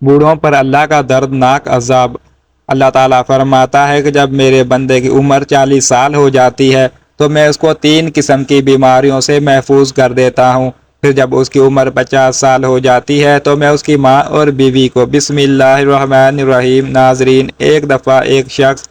بوڑھوں پر اللہ کا دردناک عذاب۔ اللہ تعالیٰ فرماتا ہے کہ جب میرے بندے کی عمر 40 سال ہو جاتی ہے تو میں اس کو 3 قسم کی بیماریوں سے محفوظ کر دیتا ہوں۔ پھر جب اس کی عمر 50 سال ہو جاتی ہے تو میں اس کی ماں اور بیوی کو بسم اللہ الرحمن الرحیم۔ ناظرین، ایک دفعہ ایک شخص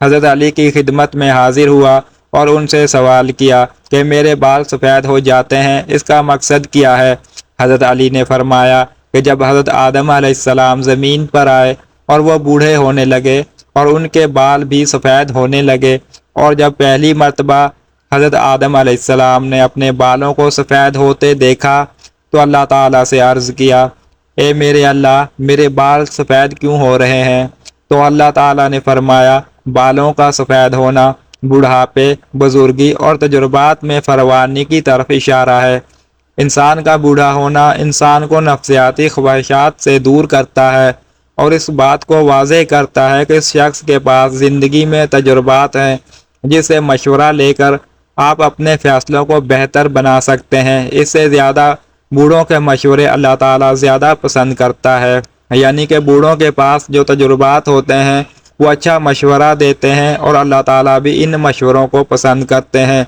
حضرت علی کی خدمت میں حاضر ہوا اور ان سے سوال کیا کہ میرے بال سفید ہو جاتے ہیں، اس کا مقصد کیا ہے؟ حضرت علی نے فرمایا کہ جب حضرت آدم علیہ السلام زمین پر آئے اور وہ بوڑھے ہونے لگے اور ان کے بال بھی سفید ہونے لگے، اور جب پہلی مرتبہ حضرت آدم علیہ السلام نے اپنے بالوں کو سفید ہوتے دیکھا تو اللہ تعالیٰ سے عرض کیا، اے میرے اللہ، میرے بال سفید کیوں ہو رہے ہیں؟ تو اللہ تعالیٰ نے فرمایا، بالوں کا سفید ہونا بڑھاپے، بزرگی اور تجربات میں فراوانی کی طرف اشارہ ہے۔ انسان کا بوڑھا ہونا انسان کو نفسیاتی خواہشات سے دور کرتا ہے اور اس بات کو واضح کرتا ہے کہ اس شخص کے پاس زندگی میں تجربات ہیں جس سے مشورہ لے کر آپ اپنے فیصلوں کو بہتر بنا سکتے ہیں۔ اس سے زیادہ بوڑھوں کے مشورے اللہ تعالیٰ زیادہ پسند کرتا ہے، یعنی کہ بوڑھوں کے پاس جو تجربات ہوتے ہیں وہ اچھا مشورہ دیتے ہیں اور اللہ تعالیٰ بھی ان مشوروں کو پسند کرتے ہیں۔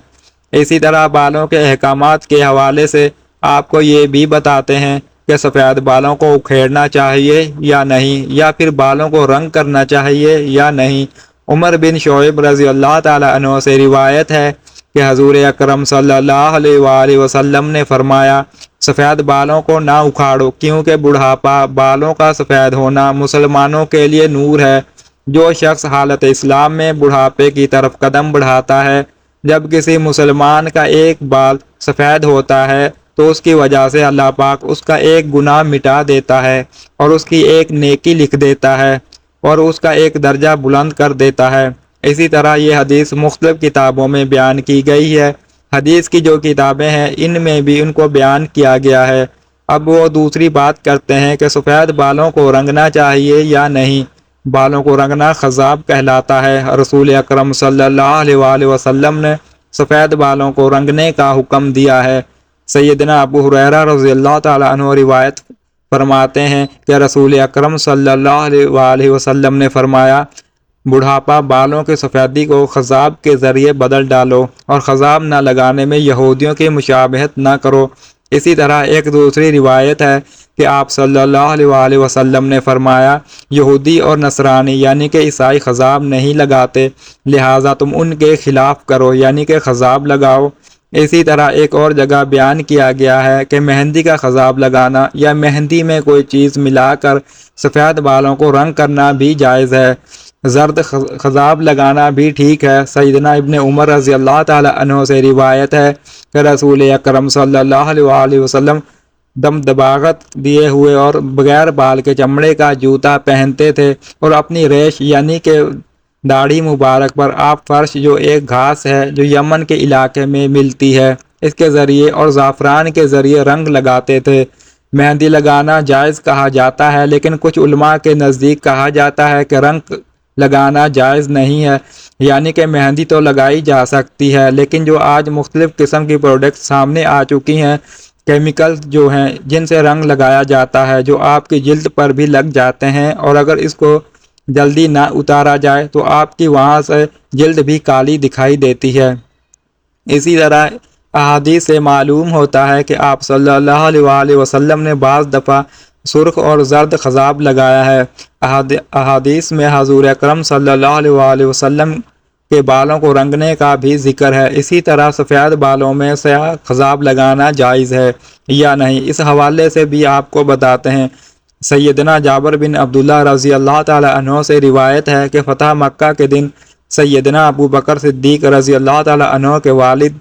اسی طرح بالوں کے احکامات کے حوالے سے آپ کو یہ بھی بتاتے ہیں کہ سفید بالوں کو اکھیڑنا چاہیے یا نہیں، یا پھر بالوں کو رنگ کرنا چاہیے یا نہیں۔ عمر بن شعیب رضی اللہ تعالیٰ عنہ سے روایت ہے کہ حضور اکرم صلی اللہ علیہ وآلہ وسلم نے فرمایا، سفید بالوں کو نہ اکھاڑو کیونکہ بڑھاپا، بالوں کا سفید ہونا مسلمانوں کے لیے نور ہے۔ جو شخص حالت اسلام میں بڑھاپے کی طرف قدم بڑھاتا ہے، جب کسی مسلمان کا ایک بال سفید ہوتا ہے تو اس کی وجہ سے اللہ پاک اس کا ایک گناہ مٹا دیتا ہے اور اس کی ایک نیکی لکھ دیتا ہے اور اس کا ایک درجہ بلند کر دیتا ہے۔ اسی طرح یہ حدیث مختلف کتابوں میں بیان کی گئی ہے۔ حدیث کی جو کتابیں ہیں ان میں بھی ان کو بیان کیا گیا ہے۔ اب وہ دوسری بات کرتے ہیں کہ سفید بالوں کو رنگنا چاہیے یا نہیں۔ بالوں کو رنگنا خضاب کہلاتا ہے۔ رسول اکرم صلی اللہ علیہ وآلہ وسلم نے سفید بالوں کو رنگنے کا حکم دیا ہے۔ سیدنا ابو ہریرہ رضی اللہ تعالیٰ عنہ روایت فرماتے ہیں کہ رسول اکرم صلی اللہ علیہ وآلہ وسلم نے فرمایا، بڑھاپا بالوں کی سفیدی کو خضاب کے ذریعے بدل ڈالو اور خضاب نہ لگانے میں یہودیوں کی مشابہت نہ کرو۔ اسی طرح ایک دوسری روایت ہے کہ آپ صلی اللہ علیہ وآلہ وسلم نے فرمایا، یہودی اور نصرانی یعنی کہ عیسائی خضاب نہیں لگاتے، لہٰذا تم ان کے خلاف کرو یعنی کہ خضاب لگاؤ۔ اسی طرح ایک اور جگہ بیان کیا گیا ہے کہ مہندی کا خضاب لگانا یا مہندی میں کوئی چیز ملا کر سفید بالوں کو رنگ کرنا بھی جائز ہے۔ زرد خضاب لگانا بھی ٹھیک ہے۔ سیدنا ابن عمر رضی اللہ تعالیٰ عنہ سے روایت ہے کہ رسول اکرم صلی اللہ علیہ وآلہ وسلم دم دباغت دیے ہوئے اور بغیر بال کے چمڑے کا جوتا پہنتے تھے اور اپنی ریش یعنی کہ داڑھی مبارک پر آپ فرش، جو ایک گھاس ہے جو یمن کے علاقے میں ملتی ہے، اس کے ذریعے اور زعفران کے ذریعے رنگ لگاتے تھے۔ مہندی لگانا جائز کہا جاتا ہے، لیکن کچھ علماء کے نزدیک کہا جاتا ہے کہ رنگ لگانا جائز نہیں ہے، یعنی کہ مہندی تو لگائی جا سکتی ہے لیکن جو آج مختلف قسم کی پروڈکٹس سامنے آ چکی ہیں، کیمیکل جو ہیں جن سے رنگ لگایا جاتا ہے، جو آپ کی جلد پر بھی لگ جاتے ہیں، اور اگر اس کو جلدی نہ اتارا جائے تو آپ کی وہاں سے جلد بھی کالی دکھائی دیتی ہے۔ اسی طرح احادیث سے معلوم ہوتا ہے کہ آپ صلی اللہ علیہ وآلہ وسلم نے بعض دفعہ سرخ اور زرد خضاب لگایا ہے۔ احادیث میں حضور اکرم صلی اللہ علیہ وآلہ وسلم کے بالوں کو رنگنے کا بھی ذکر ہے۔ اسی طرح سفید بالوں میں سیاہ خضاب لگانا جائز ہے یا نہیں، اس حوالے سے بھی آپ کو بتاتے ہیں۔ سیدنا جابر بن عبداللہ رضی اللہ تعالیٰ عنہ سے روایت ہے کہ فتح مکہ کے دن سیدنا ابو بکر صدیق رضی اللہ تعالیٰ عنہ کے والد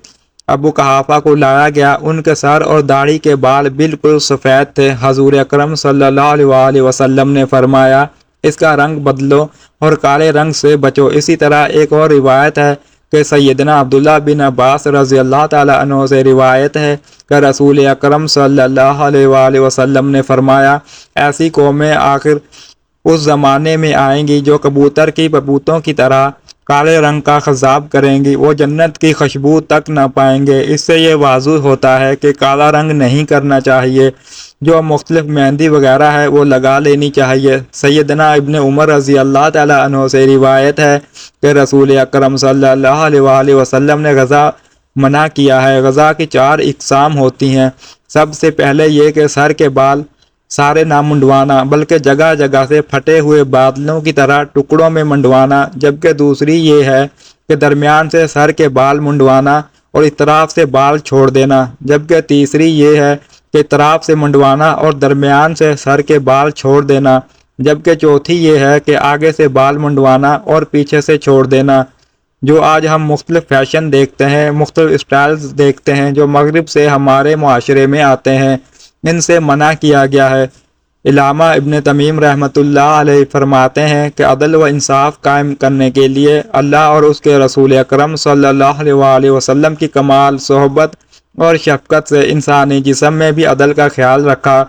ابو قحافہ کو لایا گیا۔ ان کے سر اور داڑھی کے بال بالکل سفید تھے۔ حضور اکرم صلی اللہ علیہ وآلہ وسلم نے فرمایا، اس کا رنگ بدلو اور کالے رنگ سے بچو۔ اسی طرح ایک اور روایت ہے کہ سیدنا عبداللہ بن عباس رضی اللہ تعالیٰ عنہ سے روایت ہے کہ رسول اکرم صلی اللہ علیہ وآلہ وسلم نے فرمایا، ایسی قومیں آخر اس زمانے میں آئیں گی جو کبوتر کی پپوتوں کی طرح کالے رنگ کا خضاب کریں گی، وہ جنت کی خوشبو تک نہ پائیں گے۔ اس سے یہ واضح ہوتا ہے کہ کالا رنگ نہیں کرنا چاہیے۔ جو مختلف مہندی وغیرہ ہے وہ لگا لینی چاہیے۔ سیدنا ابن عمر رضی اللہ تعالیٰ عنہ سے روایت ہے کہ رسول اکرم صلی اللہ علیہ وآلہ وسلم نے غذا منع کیا ہے۔ غذا کی 4 اقسام ہوتی ہیں۔ سب سے پہلے یہ کہ سر کے بال سارے نہ منڈوانا، بلکہ جگہ جگہ سے پھٹے ہوئے بادلوں کی طرح ٹکڑوں میں منڈوانا، جبکہ دوسری یہ ہے کہ درمیان سے سر کے بال منڈوانا اور اطراف سے بال چھوڑ دینا، جبکہ تیسری یہ ہے کہ اطراف سے منڈوانا اور درمیان سے سر کے بال چھوڑ دینا، جبکہ چوتھی یہ ہے کہ آگے سے بال منڈوانا اور پیچھے سے چھوڑ دینا۔ جو آج ہم مختلف فیشن دیکھتے ہیں، مختلف اسٹائلز دیکھتے ہیں جو مغرب سے ہمارے معاشرے میں آتے ہیں، ان سے منع کیا گیا ہے۔ علامہ ابن تمیم رحمۃ اللہ علیہ فرماتے ہیں کہ عدل و انصاف قائم کرنے کے لیے اللہ اور اس کے رسول اکرم صلی اللہ علیہ وآلہ وسلم کی کمال صحبت اور شفقت سے انسانی جسم میں بھی عدل کا خیال رکھا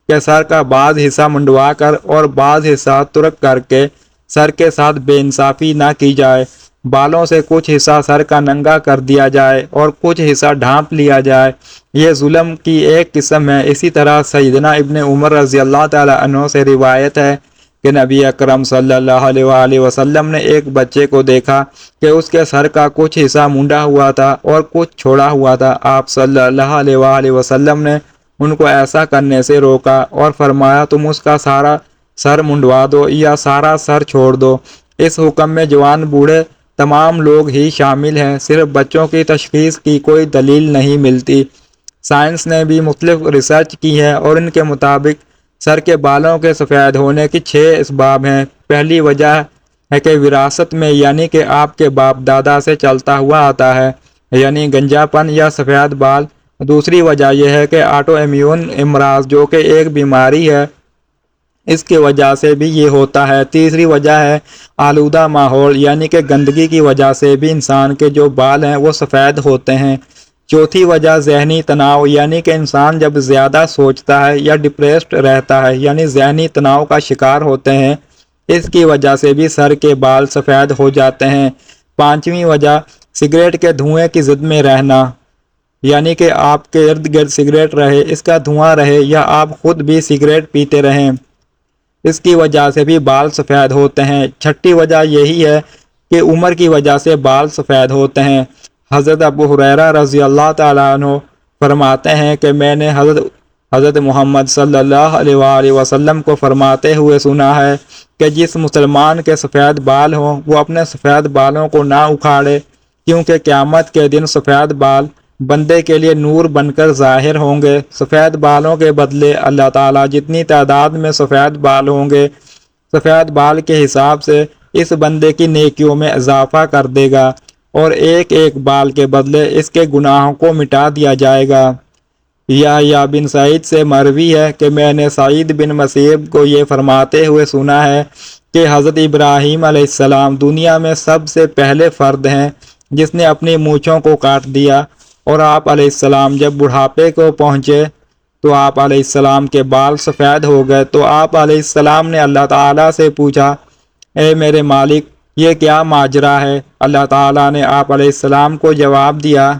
کہ سر کا بعض حصہ منڈوا کر اور بعض حصہ ترک کر کے سر کے ساتھ بے انصافی نہ کی جائے۔ بالوں سے کچھ حصہ سر کا ننگا کر دیا جائے اور کچھ حصہ ڈھانپ لیا جائے، یہ ظلم کی ایک قسم ہے۔ اسی طرح سیدنا ابن عمر رضی اللہ تعالیٰ عنہ سے روایت ہے کہ نبی اکرم صلی اللہ علیہ وآلہ وسلم نے ایک بچے کو دیکھا کہ اس کے سر کا کچھ حصہ مونڈا ہوا تھا اور کچھ چھوڑا ہوا تھا۔ آپ صلی اللہ علیہ وآلہ وسلم نے ان کو ایسا کرنے سے روکا اور فرمایا تم اس کا سارا سر منڈوا دو یا سارا سر چھوڑ دو۔ اس حکم میں جوان بوڑھے تمام لوگ ہی شامل ہیں، صرف بچوں کی تشخیص کی کوئی دلیل نہیں ملتی۔ سائنس نے بھی مختلف ریسرچ کی ہے اور ان کے مطابق سر کے بالوں کے سفید ہونے کی 6 اسباب ہیں۔ پہلی وجہ ہے کہ وراثت میں، یعنی کہ آپ کے باپ دادا سے چلتا ہوا آتا ہے، یعنی گنجا پن یا سفید بال۔ دوسری وجہ یہ ہے کہ آٹو امیون امراض جو کہ ایک بیماری ہے، اس کی وجہ سے بھی یہ ہوتا ہے۔ تیسری وجہ ہے آلودہ ماحول، یعنی کہ گندگی کی وجہ سے بھی انسان کے جو بال ہیں وہ سفید ہوتے ہیں۔ چوتھی وجہ ذہنی تناؤ، یعنی کہ انسان جب زیادہ سوچتا ہے یا ڈپریسڈ رہتا ہے، یعنی ذہنی تناؤ کا شکار ہوتے ہیں، اس کی وجہ سے بھی سر کے بال سفید ہو جاتے ہیں۔ پانچویں وجہ سگریٹ کے دھوئیں کی زد میں رہنا، یعنی کہ آپ کے ارد گرد سگریٹ رہے، اس کا دھواں رہے یا آپ خود بھی سگریٹ پیتے رہیں، اس کی وجہ سے بھی بال سفید ہوتے ہیں۔ چھٹی وجہ یہی ہے کہ عمر کی وجہ سے بال سفید ہوتے ہیں۔ حضرت ابو ہریرہ رضی اللہ تعالیٰ عنہ فرماتے ہیں کہ میں نے حضرت محمد صلی اللہ علیہ وآلہ وسلم کو فرماتے ہوئے سنا ہے کہ جس مسلمان کے سفید بال ہوں وہ اپنے سفید بالوں کو نہ اکھاڑے، کیونکہ قیامت کے دن سفید بال بندے کے لیے نور بن کر ظاہر ہوں گے۔ سفید بالوں کے بدلے اللہ تعالیٰ جتنی تعداد میں سفید بال ہوں گے، سفید بال کے حساب سے اس بندے کی نیکیوں میں اضافہ کر دے گا اور ایک ایک بال کے بدلے اس کے گناہوں کو مٹا دیا جائے گا۔ یا بن سعید سے مروی ہے کہ میں نے سعید بن مسیب کو یہ فرماتے ہوئے سنا ہے کہ حضرت ابراہیم علیہ السلام دنیا میں سب سے پہلے فرد ہیں جس نے اپنی مونچھوں کو کاٹ دیا، اور آپ علیہ السلام جب بڑھاپے کو پہنچے تو آپ علیہ السلام کے بال سفید ہو گئے، تو آپ علیہ السلام نے اللہ تعالیٰ سے پوچھا اے میرے مالک یہ کیا ماجرا ہے؟ اللہ تعالیٰ نے آپ علیہ السلام کو جواب دیا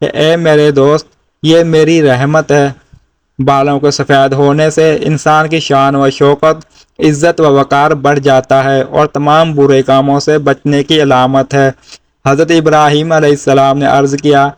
کہ اے میرے دوست یہ میری رحمت ہے۔ بالوں کے سفید ہونے سے انسان کی شان و شوکت، عزت و وقار بڑھ جاتا ہے اور تمام برے کاموں سے بچنے کی علامت ہے۔ حضرت ابراہیم علیہ السلام نے عرض کیا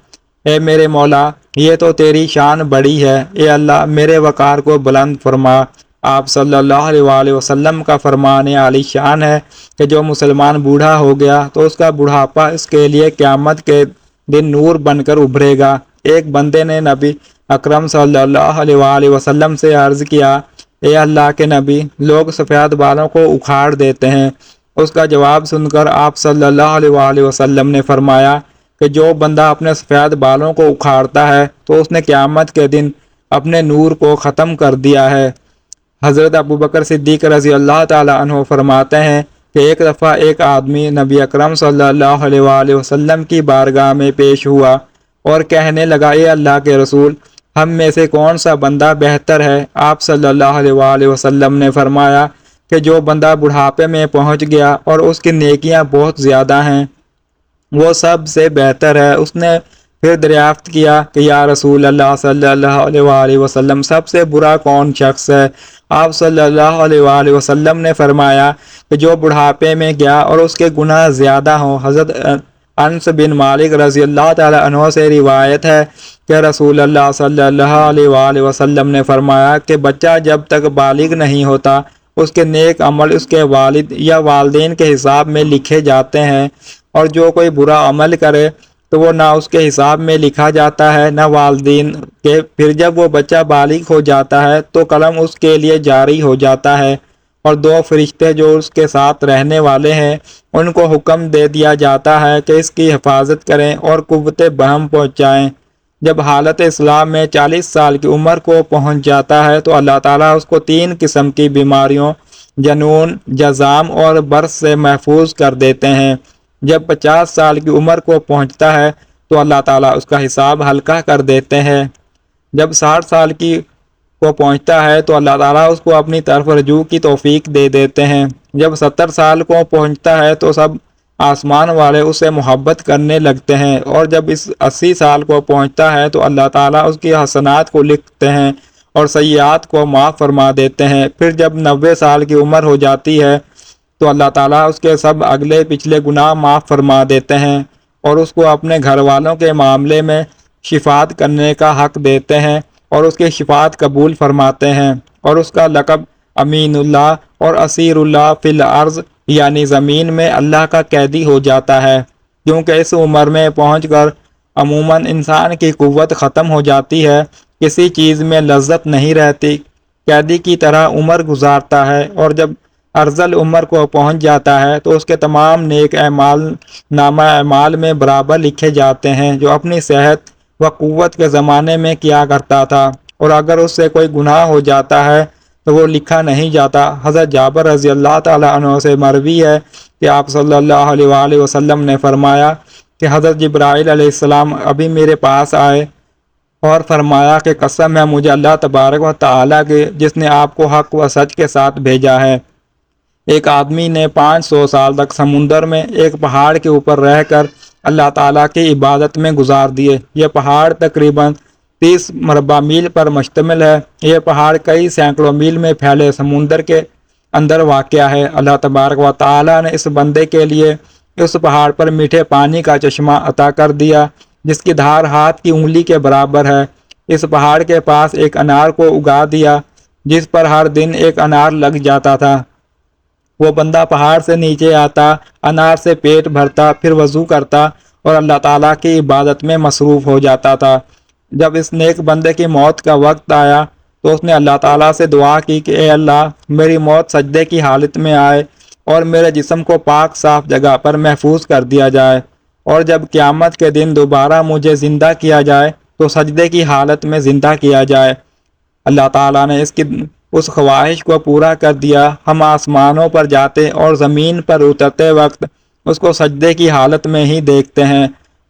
اے میرے مولا یہ تو تیری شان بڑی ہے، اے اللہ میرے وقار کو بلند فرما۔ آپ صلی اللہ علیہ وآلہ وسلم کا فرمان عالی شان ہے کہ جو مسلمان بوڑھا ہو گیا تو اس کا بڑھاپا اس کے لیے قیامت کے دن نور بن کر ابھرے گا۔ ایک بندے نے نبی اکرم صلی اللہ علیہ وآلہ وسلم سے عرض کیا اے اللہ کے نبی لوگ سفید بالوں کو اکھاڑ دیتے ہیں۔ اس کا جواب سن کر آپ صلی اللہ علیہ وآلہ وسلم نے فرمایا کہ جو بندہ اپنے سفید بالوں کو اکھاڑتا ہے تو اس نے قیامت کے دن اپنے نور کو ختم کر دیا ہے۔ حضرت ابوبکر صدیق رضی اللہ تعالی عنہ فرماتے ہیں کہ ایک دفعہ ایک آدمی نبی اکرم صلی اللہ علیہ وآلہ وسلم کی بارگاہ میں پیش ہوا اور کہنے لگا اے اللہ کے رسول ہم میں سے کون سا بندہ بہتر ہے؟ آپ صلی اللہ علیہ وآلہ وسلم نے فرمایا کہ جو بندہ بڑھاپے میں پہنچ گیا اور اس کی نیکیاں بہت زیادہ ہیں وہ سب سے بہتر ہے۔ اس نے پھر دریافت کیا کہ یا رسول اللہ صلی اللہ علیہ وآلہ وسلم سب سے برا کون شخص ہے؟ آپ صلی اللہ علیہ وآلہ وسلم نے فرمایا کہ جو بڑھاپے میں گیا اور اس کے گناہ زیادہ ہوں۔ حضرت انس بن مالک رضی اللہ تعالی عنہ سے روایت ہے کہ رسول اللہ صلی اللہ علیہ وآلہ وسلم نے فرمایا کہ بچہ جب تک بالغ نہیں ہوتا اس کے نیک عمل اس کے والد یا والدین کے حساب میں لکھے جاتے ہیں، اور جو کوئی برا عمل کرے تو وہ نہ اس کے حساب میں لکھا جاتا ہے نہ والدین کے۔ پھر جب وہ بچہ بالغ ہو جاتا ہے تو قلم اس کے لیے جاری ہو جاتا ہے، اور دو فرشتے جو اس کے ساتھ رہنے والے ہیں ان کو حکم دے دیا جاتا ہے کہ اس کی حفاظت کریں اور قوت بہم پہنچائیں۔ جب حالت اسلام میں 40 سال کی عمر کو پہنچ جاتا ہے تو اللہ تعالیٰ اس کو 3 قسم کی بیماریوں جنون، جذام اور برص سے محفوظ کر دیتے ہیں۔ جب 50 سال کی عمر کو پہنچتا ہے تو اللہ تعالیٰ اس کا حساب ہلکا کر دیتے ہیں۔ جب 60 سال کی کو پہنچتا ہے تو اللہ تعالیٰ اس کو اپنی طرف رجوع کی توفیق دے دیتے ہیں۔ جب 70 سال کو پہنچتا ہے تو سب آسمان والے اس سے محبت کرنے لگتے ہیں، اور جب اس 80 سال کو پہنچتا ہے تو اللہ تعالیٰ اس کی حسنات کو لکھتے ہیں اور سیئات کو معاف فرما دیتے ہیں۔ پھر جب 90 سال کی عمر ہو جاتی ہے تو اللہ تعالیٰ اس کے سب اگلے پچھلے گناہ معاف فرما دیتے ہیں اور اس کو اپنے گھر والوں کے معاملے میں شفاعت کرنے کا حق دیتے ہیں اور اس کی شفاعت قبول فرماتے ہیں، اور اس کا لقب امین اللہ اور اسیر اللہ فی الارض یعنی زمین میں اللہ کا قیدی ہو جاتا ہے، کیونکہ اس عمر میں پہنچ کر عموماً انسان کی قوت ختم ہو جاتی ہے، کسی چیز میں لذت نہیں رہتی، قیدی کی طرح عمر گزارتا ہے، اور جب ارذل عمر کو پہنچ جاتا ہے تو اس کے تمام نیک اعمال نامہ اعمال میں برابر لکھے جاتے ہیں جو اپنی صحت و قوت کے زمانے میں کیا کرتا تھا، اور اگر اس سے کوئی گناہ ہو جاتا ہے تو وہ لکھا نہیں جاتا۔ حضرت جابر رضی اللہ تعالی عنہ سے مروی ہے کہ آپ صلی اللہ علیہ وآلہ وسلم نے فرمایا کہ حضرت جبرائیل علیہ السلام ابھی میرے پاس آئے اور فرمایا کہ قسم ہے مجھے اللہ تبارک و تعالیٰ کے جس نے آپ کو حق و سچ کے ساتھ بھیجا ہے، ایک آدمی نے 500 سال تک سمندر میں ایک پہاڑ کے اوپر رہ کر اللہ تعالیٰ کی عبادت میں گزار دیے۔ یہ پہاڑ تقریباً 30 مربع میل پر مشتمل ہے۔ یہ پہاڑ کئی سینکڑوں میل میں پھیلے سمندر کے اندر واقع ہے۔ اللہ تبارک و تعالیٰ نے اس بندے کے لیے اس پہاڑ پر میٹھے پانی کا چشمہ عطا کر دیا جس کی دھار ہاتھ کی انگلی کے برابر ہے۔ اس پہاڑ کے پاس ایک انار کو اگا دیا جس پر ہر دن ایک انار لگ جاتا تھا۔ وہ بندہ پہاڑ سے نیچے آتا، انار سے پیٹ بھرتا، پھر وضو کرتا اور اللہ تعالیٰ کی عبادت میں مصروف ہو جاتا تھا۔ جب اس نیک بندے کی موت کا وقت آیا تو اس نے اللہ تعالیٰ سے دعا کی کہ اے اللہ میری موت سجدے کی حالت میں آئے اور میرے جسم کو پاک صاف جگہ پر محفوظ کر دیا جائے، اور جب قیامت کے دن دوبارہ مجھے زندہ کیا جائے تو سجدے کی حالت میں زندہ کیا جائے۔ اللہ تعالیٰ نے اس خواہش کو پورا کر دیا۔ ہم آسمانوں پر جاتے اور زمین پر اترتے وقت اس کو سجدے کی حالت میں ہی دیکھتے ہیں۔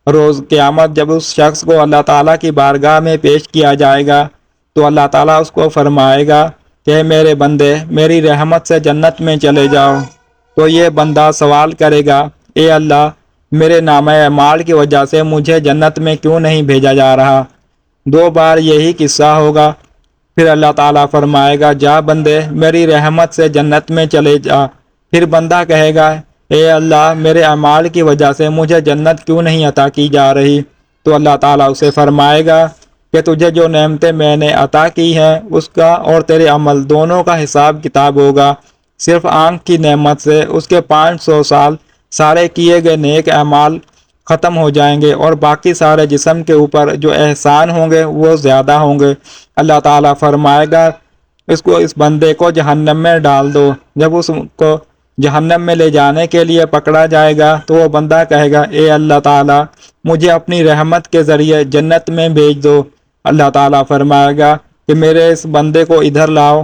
روز قیامت جب اس شخص کو اللہ تعالیٰ کی بارگاہ میں پیش کیا جائے گا تو اللہ تعالیٰ اس کو فرمائے گا کہ میرے بندے میری رحمت سے جنت میں چلے جاؤ، تو یہ بندہ سوال کرے گا اے اللہ میرے نامہ اعمال کی وجہ سے مجھے جنت میں کیوں نہیں بھیجا جا رہا؟ 2 بار یہی قصہ ہوگا، پھر اللہ تعالیٰ فرمائے گا جا بندے میری رحمت سے جنت میں چلے جا۔ پھر بندہ کہے گا اے اللہ میرے اعمال کی وجہ سے مجھے جنت کیوں نہیں عطا کی جا رہی؟ تو اللہ تعالیٰ اسے فرمائے گا کہ تجھے جو نعمتیں میں نے عطا کی ہیں اس کا اور تیرے عمل دونوں کا حساب کتاب ہوگا۔ صرف آنکھ کی نعمت سے اس کے 500 سال سارے کیے گئے نیک اعمال ختم ہو جائیں گے، اور باقی سارے جسم کے اوپر جو احسان ہوں گے وہ زیادہ ہوں گے۔ اللہ تعالیٰ فرمائے گا اس بندے کو جہنم میں ڈال دو۔ جب اس کو جہنم میں لے جانے کے لیے پکڑا جائے گا تو وہ بندہ کہے گا اے اللہ تعالیٰ مجھے اپنی رحمت کے ذریعے جنت میں بھیج دو۔ اللہ تعالیٰ فرمائے گا کہ میرے اس بندے کو ادھر لاؤ۔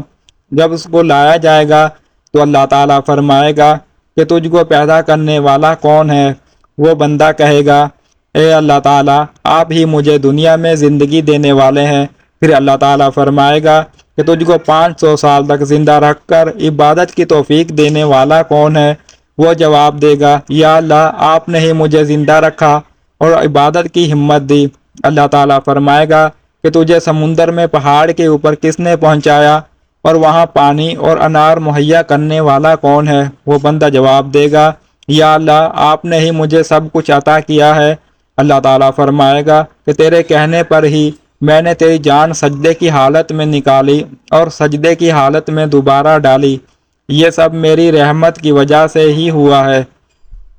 جب اس کو لایا جائے گا تو اللہ تعالیٰ فرمائے گا کہ تجھ کو پیدا کرنے والا کون ہے؟ وہ بندہ کہے گا اے اللہ تعالیٰ آپ ہی مجھے دنیا میں زندگی دینے والے ہیں، پھر اللہ تعالیٰ فرمائے گا کہ تجھ کو 500 سال تک زندہ رکھ کر عبادت کی توفیق دینے والا کون ہے؟ وہ جواب دے گا یا اللہ آپ نے ہی مجھے زندہ رکھا اور عبادت کی ہمت دی۔ اللہ تعالیٰ فرمائے گا کہ تجھے سمندر میں پہاڑ کے اوپر کس نے پہنچایا اور وہاں پانی اور انار مہیا کرنے والا کون ہے؟ وہ بندہ جواب دے گا یا اللہ آپ نے ہی مجھے سب کچھ عطا کیا ہے۔ اللہ تعالیٰ فرمائے گا کہ تیرے کہنے پر ہی میں نے تیری جان سجدے کی حالت میں نکالی اور سجدے کی حالت میں دوبارہ ڈالی، یہ سب میری رحمت کی وجہ سے ہی ہوا ہے۔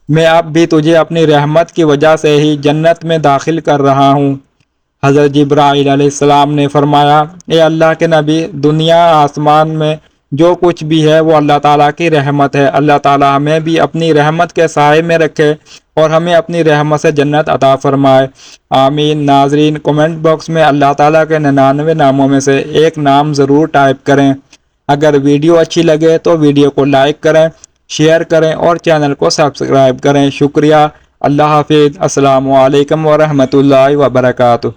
میں اب بھی تجھے اپنی رحمت کی وجہ سے ہی جنت میں داخل کر رہا ہوں۔ حضرت جبرائیل علیہ السلام نے فرمایا اے اللہ کے نبی، دنیا آسمان میں جو کچھ بھی ہے وہ اللہ تعالیٰ کی رحمت ہے۔ اللہ تعالیٰ ہمیں بھی اپنی رحمت کے سائے میں رکھے اور ہمیں اپنی رحمت سے جنت عطا فرمائے، آمین۔ ناظرین، کمنٹ باکس میں اللہ تعالیٰ کے 99 ناموں میں سے ایک نام ضرور ٹائپ کریں۔ اگر ویڈیو اچھی لگے تو ویڈیو کو لائک کریں، شیئر کریں اور چینل کو سبسکرائب کریں۔ شکریہ۔ اللہ حافظ۔ السلام علیکم ورحمۃ اللہ وبرکاتہ۔